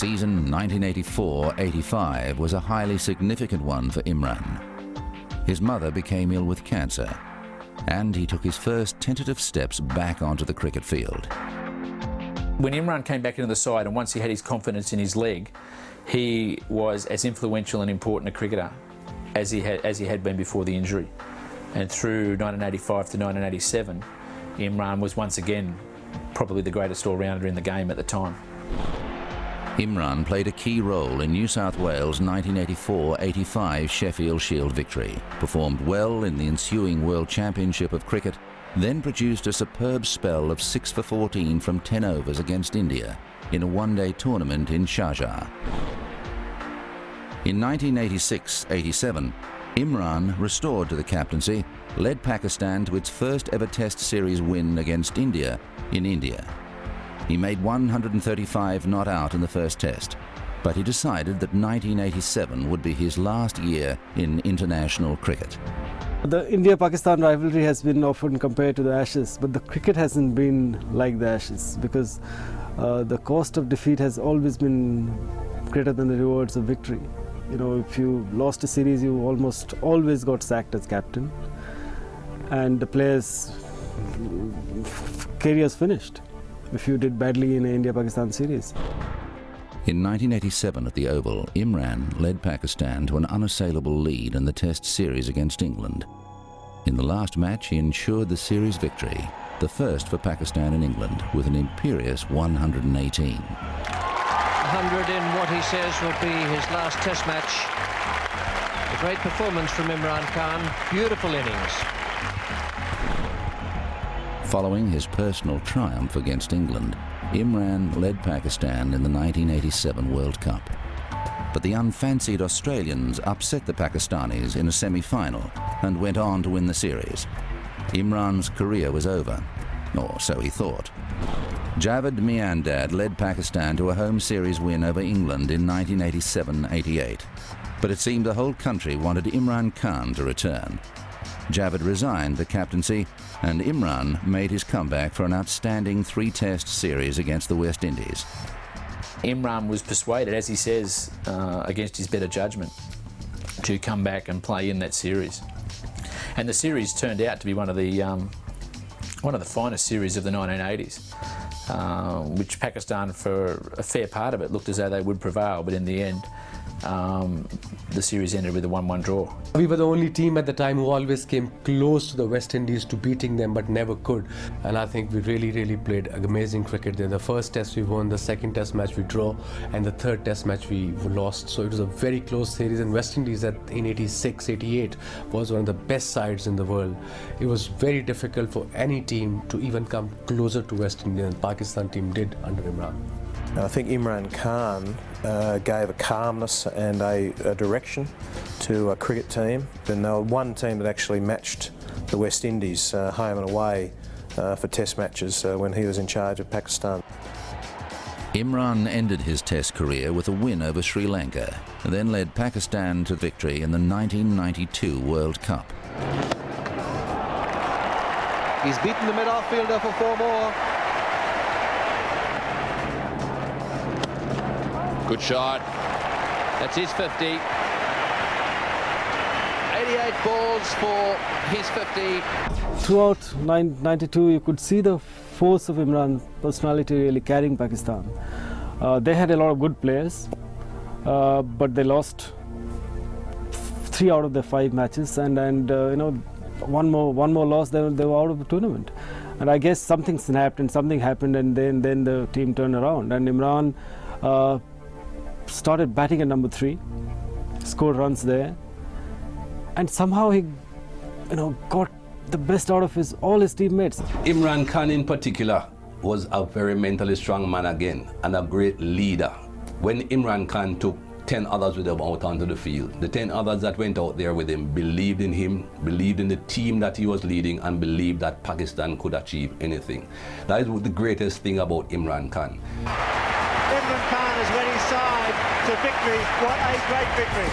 season 1984-85 was a highly significant one for Imran. His mother became ill with cancer, and he took his first tentative steps back onto the cricket field. When Imran came back into the side, and once he had his confidence in his leg, he was as influential and important a cricketer as he had been before the injury. And through 1985 to 1987, Imran was once again probably the greatest all-rounder in the game at the time. Imran played a key role in New South Wales' 1984-85 Sheffield Shield victory, performed well in the ensuing World Championship of Cricket, then produced a superb spell of 6 for 14 from 10 overs against India in a one-day tournament in Sharjah. In 1986-87, Imran, restored to the captaincy, led Pakistan to its first ever Test series win against India in India. He made 135 not out in the first Test, but he decided that 1987 would be his last year in international cricket. The India-Pakistan rivalry has been often compared to the Ashes, but the cricket hasn't been like the Ashes because the cost of defeat has always been greater than the rewards of victory. You know, if you lost a series, you almost always got sacked as captain, and the players' careers finished if you did badly in an India-Pakistan series. In 1987 at the Oval, Imran led Pakistan to an unassailable lead in the Test series against England. In the last match, he ensured the series victory, the first for Pakistan and England, with an imperious 118. 100 in what he says will be his last Test match. A great performance from Imran Khan, beautiful innings. Following his personal triumph against England, Imran led Pakistan in the 1987 World Cup. But the unfancied Australians upset the Pakistanis in a semi-final and went on to win the series. Imran's career was over, or so he thought. Javed Miandad led Pakistan to a home series win over England in 1987-88. But it seemed the whole country wanted Imran Khan to return. Javed resigned the captaincy, and Imran made his comeback for an outstanding 3-Test series against the West Indies. Imran was persuaded, as he says, against his better judgment, to come back and play in that series. And the series turned out to be one of the finest series of the 1980s, which Pakistan, for a fair part of it, looked as though they would prevail, but in the end, the series ended with a 1-1 draw. We were the only team at the time who always came close to the West Indies to beating them but never could. And I think we really played amazing cricket there. The first Test we won, the second Test match we draw, and the third Test match we lost. So it was a very close series, and West Indies in 86, 88 was one of the best sides in the world. It was very difficult for any team to even come closer to West Indies, and the Pakistan team did under Imran. I think Imran Khan gave a calmness and a direction to a cricket team. And they were one team that actually matched the West Indies home and away for Test matches when he was in charge of Pakistan. Imran ended his Test career with a win over Sri Lanka, and then led Pakistan to victory in the 1992 World Cup. He's beaten the mid-off fielder for 4 more. Good shot. That's his 50. 88 balls for his 50. Throughout 92, you could see the force of Imran's personality really carrying Pakistan. They had a lot of good players, but they lost 3 out of their 5 matches, and you know, one more loss, they were out of the tournament. And I guess something snapped and something happened, and then the team turned around, and Imran started batting at number 3, scored runs there, and somehow he, got the best out of all his teammates. Imran Khan in particular was a very mentally strong man again, and a great leader. When Imran Khan took 10 others with him out onto the field, the 10 others that went out there with him, believed in the team that he was leading, and believed that Pakistan could achieve anything. That is the greatest thing about Imran Khan. Imran Khan has led his side to victory. What a great victory.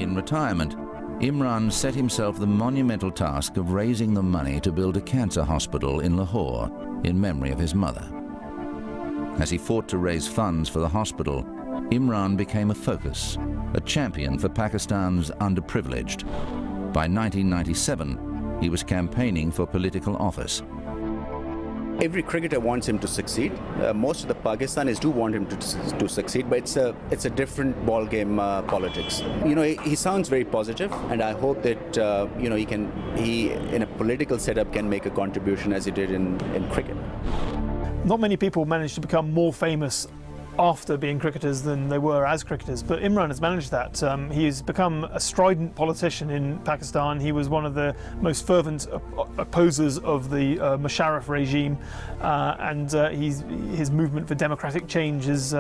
In retirement, Imran set himself the monumental task of raising the money to build a cancer hospital in Lahore in memory of his mother. As he fought to raise funds for the hospital, Imran became a focus, a champion for Pakistan's underprivileged. By 1997, he was campaigning for political office. Every cricketer wants him to succeed. Most of the Pakistanis do want him to succeed, but it's a different ball game, politics. You know, he sounds very positive, and I hope that you know, he in a political setup can make a contribution as he did in cricket. Not many people manage to become more famous after being cricketers than they were as cricketers, but Imran has managed that. He's become a strident politician in Pakistan. He was one of the most fervent opposers of the Musharraf regime, and his movement for democratic change has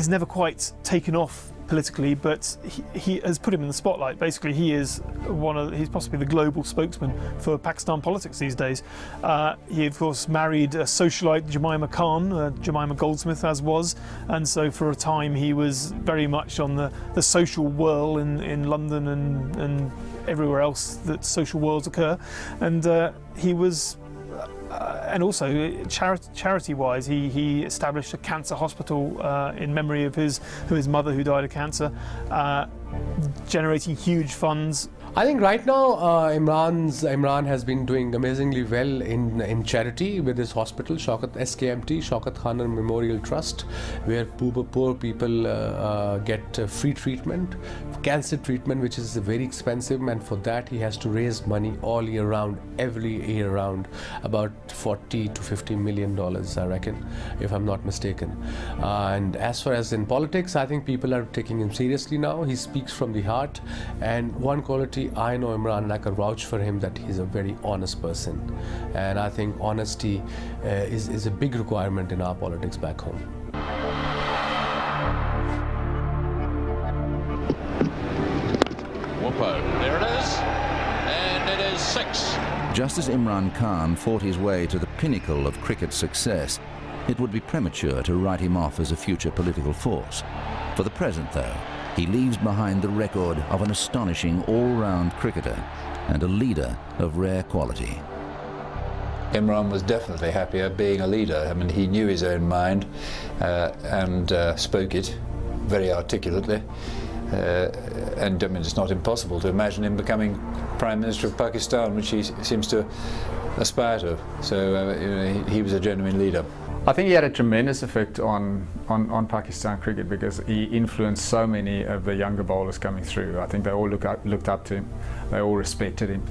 never quite taken off politically, but he has put him in the spotlight. Basically, he's possibly the global spokesman for Pakistan politics these days. He of course married a socialite, Jemima Khan, Jemima Goldsmith as was, and so for a time he was very much on the social whirl in London and everywhere else that social whirls occur, and he was and also charity-wise, he established a cancer hospital in memory of his mother who died of cancer, generating huge funds. I think right now Imran has been doing amazingly well in charity with his hospital, Shaukat Khan Memorial Trust, where poor people get free treatment, cancer treatment, which is very expensive, and for that he has to raise money all year round, every year round, about $40 to $50 million, I reckon, if I'm not mistaken. And as far as in politics, I think people are taking him seriously now. He speaks from the heart, and one quality I know Imran, and I can vouch for him, that he's a very honest person, and I think honesty is a big requirement in our politics back home. Whoopo, there it is, and it is 6. Just as Imran Khan fought his way to the pinnacle of cricket success, it would be premature to write him off as a future political force. For the present, though, he leaves behind the record of an astonishing all-round cricketer and a leader of rare quality. Imran was definitely happier being a leader. I mean, he knew his own mind and spoke it very articulately. And I mean, it's not impossible to imagine him becoming Prime Minister of Pakistan, which he seems to aspire to. So you know, he was a genuine leader. I think he had a tremendous effect on Pakistan cricket, because he influenced so many of the younger bowlers coming through. I think they all looked up to him. They all respected him.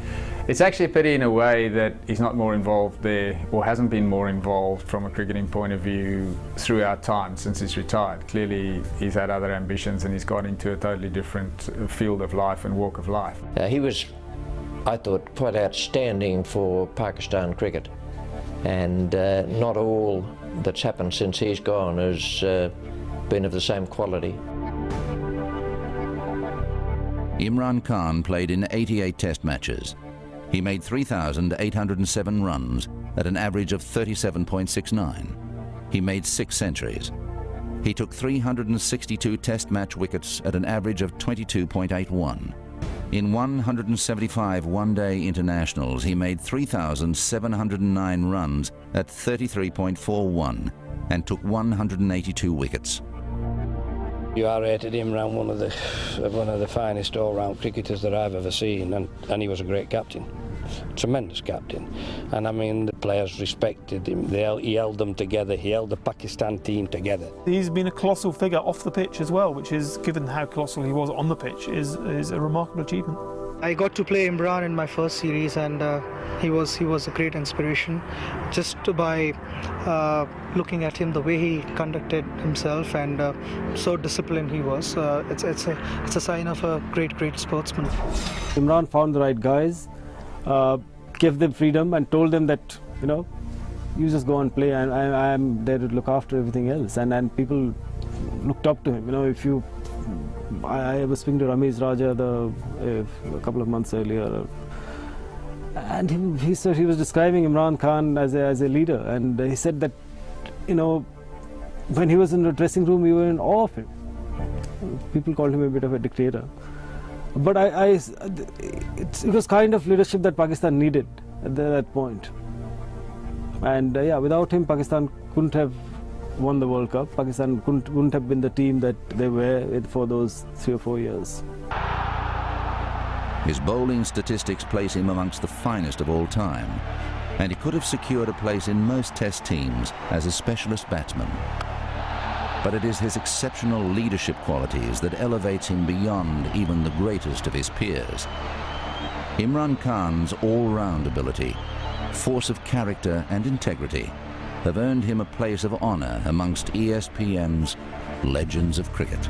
It's actually a pity in a way that he's not more involved there, or hasn't been more involved from a cricketing point of view throughout time since he's retired. Clearly he's had other ambitions and he's got into a totally different field of life and walk of life. He was, I thought, quite outstanding for Pakistan cricket, and not all that's happened since he's gone has been of the same quality. Imran Khan played in 88 test matches. He made 3,807 runs at an average of 37.69. He made 6 centuries. He took 362 test match wickets at an average of 22.81. In 175 one-day internationals, he made 3,709 runs at 33.41 and took 182 wickets. You are rated Imran one of the finest all-round cricketers that I've ever seen, and he was a great captain, tremendous captain. And I mean, the players respected him. He held them together. He held the Pakistan team together. He's been a colossal figure off the pitch as well, which is, given how colossal he was on the pitch, is a remarkable achievement. I got to play Imran in my first series, and he was a great inspiration, just by looking at him, the way he conducted himself, and so disciplined he was. It's a sign of a great sportsman. Imran found the right guys, gave them freedom, and told them that, you know, you just go and play, and I'm there to look after everything else. And people looked up to him. You know, I was speaking to Ramesh Raja a couple of months earlier, and he said he was describing Imran Khan as a leader, and he said that, you know, when he was in the dressing room, we were in awe of him. People called him a bit of a dictator, But it was kind of leadership that Pakistan needed at that point. And yeah, without him, Pakistan couldn't have won the World Cup. Pakistan wouldn't have been the team that they were for those 3 or 4 years. His bowling statistics place him amongst the finest of all time, and he could have secured a place in most Test teams as a specialist batsman. But it is his exceptional leadership qualities that elevates him beyond even the greatest of his peers. Imran Khan's all-round ability, force of character and integrity have earned him a place of honour amongst ESPN's legends of cricket.